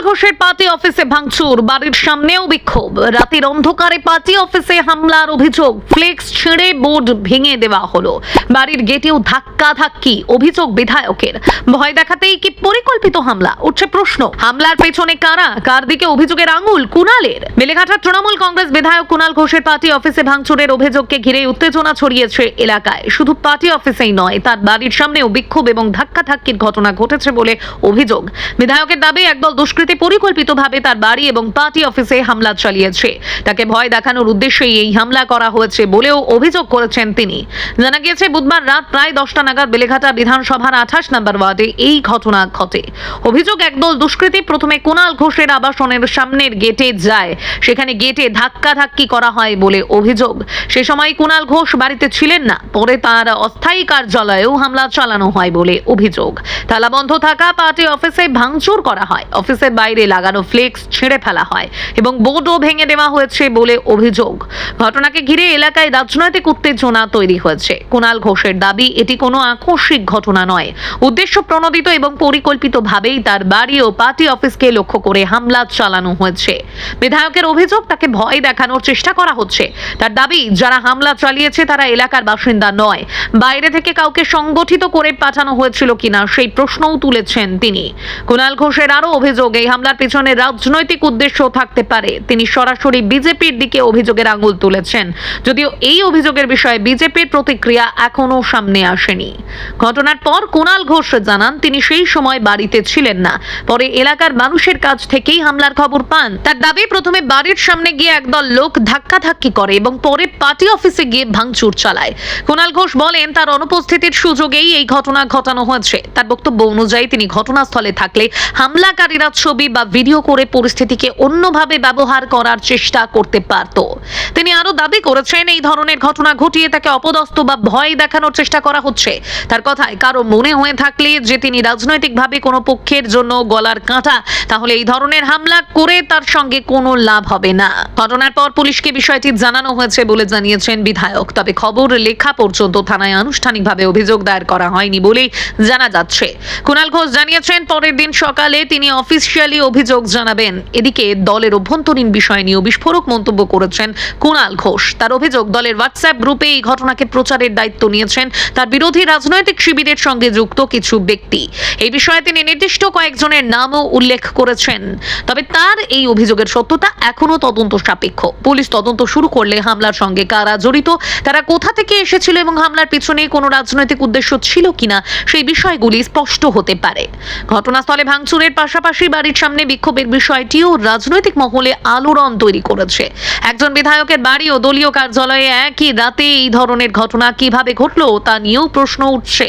ঘোষের পার্টি অফিসে ভাঙচুর, বাড়ির সামনেও বিক্ষোভ। রাতের অন্ধকারে পার্টি অফিসে হামলার অভিযোগ, ফ্লেক্স ছিঁড়ে বোর্ড ভেঙে দেওয়া হলো। বাড়ির গেটেও ধাক্কাধাক্কি, অভিযোগ বিধায়কের। ভয় দেখাতেই কি পরিকল্পিত হামলা? উঠছে প্রশ্ন, হামলার পেছনে কারা? কার দিকে অভিযোগের আঙুল? কুণালের। বেলেঘাটার তৃণমূল কংগ্রেস বিধায়ক কুণাল ঘোষের পার্টি অফিসে ভাঙচুরের অভিযোগকে ঘিরে উত্তেজনা ছড়িয়েছে এলাকায়। শুধু পার্টি অফিসেই নয়, তার বাড়ির সামনেও বিক্ষোভ এবং ধাক্কাধাক্কির ঘটনা ঘটেছে বলে অভিযোগ। বিধায়কের দাবি, একদল দুষ্কৃতী পরিকল্পিতভাবে তার বাড়ি এবং পার্টি অফিসে হামলা চালিয়েছে। তাকে ভয় দেখানোর উদ্দেশ্যেই এই হামলা করা হয়েছে বলেও অভিযোগ করেছেন তিনি। জানা গিয়েছে, বুধবার রাত প্রায় 10টা নাগাদ বেলেঘাটা বিধানসভার 28 নম্বর ওয়ার্ডে এই ঘটনা ঘটে। অভিযোগ, একদল দুষ্কৃতী প্রথমে কুণাল ঘোষের আবাসনের সামনের গেটে যায়। সেখানে গেটে ধাক্কাধাক্কি করা হয় বলে অভিযোগ। সে সময় কুণাল ঘোষ বাড়িতে ছিলেন না। পরে তার অস্থায়ী কার্যালয়েও হামলা চালানো হয় বলে অভিযোগ। তালা বন্ধ থাকা পার্টি অফিসে ভাঙচুর করা হয়। অফিসের বাইরে লাগানো ফ্লেক্স ছিঁড়ে ফেলা হয় এবং বোর্ডও ভেঙে দেওয়া হয়েছে বলে অভিযোগ। ঘটনাকে ঘিরে এলাকায় রাজনৈতিক উত্তেজনা তৈরি হয়েছে। কুণাল ঘোষের দাবি, এটি কোনো আকস্মিক ঘটনা নয়, উদ্দেশ্য প্রণোদিত এবং পরিকল্পিতভাবেই তার বাড়ি ও পার্টি অফিসকে লক্ষ্য করে হামলা চালানো হয়েছে। বিধায়কের অভিযোগ, তাকে ভয় দেখানোর চেষ্টা করা হচ্ছে। তার দাবি, যারা হামলা চালিয়েছে তারা এলাকার বাসিন্দা নয়, বাইরে থেকে কাউকে সংগঠিত করে পাঠানো হয়েছিল কিনা সেই প্রশ্নও তুলেছেন তিনি। কুণাল ঘোষের আরো অভিযোগ, এই হামলার পিছনে রাজনৈতিক উদ্দেশ্য থাকতে পারে। তিনি সরাসরি বিজেপির দিকে অভিযোগের আঙুল তুলেছেন, যদিও এই অভিযোগের বিষয়ে বিজেপির প্রতিক্রিয়া এখনো সামনে আসেনি। ঘটনার পর কুণাল ঘোষ জানান, তিনি সেই সময় বাড়িতে ছিলেন না। পরে এলাকার মানুষের কাছ থেকেই হামলার খবর পান। তার দাবি, প্রথমে বাড়ির সামনে গিয়ে একদল লোক ধাক্কাধাক্কি করে এবং পরে পার্টি অফিসে গিয়ে ভাঙচুর চালায়। কুণাল ঘোষ বলেন, তার অনুপস্থিতির সুযোগেই এই ঘটনা ঘটানো হয়েছে। তার বক্তব্য অনুযায়ী তিনি ঘটনাস্থলে থাকলে হামলাকারীরা ছবি বা ভিডিও করে পরিস্থিতিকে অন্যভাবে ব্যবহার করার চেষ্টা করতে পারত। তিনি আরো দাবি করেছেন, এই ধরনের ঘটনা ঘটিয়ে তাকে অপদস্থ বা ভয় দেখানোর চেষ্টা করা হচ্ছে। তার কথায়, কারো মনে হয়ে থাকলে যে তিনি রাজনৈতিকভাবে কোনো পক্ষের জন্য গলার কাঁটা, তাহলে এই ধরনের হামলা করে তার সঙ্গে কোনো লাভ হবে না। ঘটনার পর পুলিশকে বিষয়টি জানানো হয়েছে বলে জানিয়েছেন বিধায়ক। তবে খবর লেখা পর্যন্ত থানায় আনুষ্ঠানিকভাবে অভিযোগ দায়ের করা হয়নি বলেই জানা যাচ্ছে। কুণাল ঘোষ জানিয়েছেন, পরের দিন সকালে তিনি অফিসিয়ালি অভিযোগ জানাবেন। এদিকে দলের অভ্যন্তরীণ বিষয় নিয়ে বিস্ফোরক মন্তব্য করেছেন কুণাল ঘোষ। তার অভিযোগ, দলের হোয়াটসঅ্যাপ গ্রুপে এই ঘটনাকে প্রচারের দায়িত্ব নিয়েছেন তার বিরোধী রাজনৈতিক শিবিরের সঙ্গে যুক্ত কিছু ব্যক্তি। এই বিষয়ে তিনি নির্দিষ্ট কয়েকজনের নামও উল্লেখ করেছেন। তবে তার এই অভিযোগের সত্যতা এখনো তদন্ত সাপেক্ষ। পুলিশ তদন্ত শুরু করলে হামলার সঙ্গে কারা জড়িত, তারা কোথা থেকে এসেছিল এবং হামলার পিছনে কোনো রাজনৈতিক উদ্দেশ্য ছিল কিনা সেই বিষয়গুলি স্পষ্ট হতে পারে। ঘটনাস্থলে ভাঙচুরের পাশাপাশি বাড়ির সামনে বিক্ষোভের বিষয়টিও রাজনৈতিক মহলে আলোড়ন তৈরি করেছে। একজন বিধায়কের বাড়ি ও দলীয় কার্যালয়ে একই রাতে এই ধরনের ঘটনা কিভাবে ঘটলো তা নিয়েও প্রশ্ন উঠছে।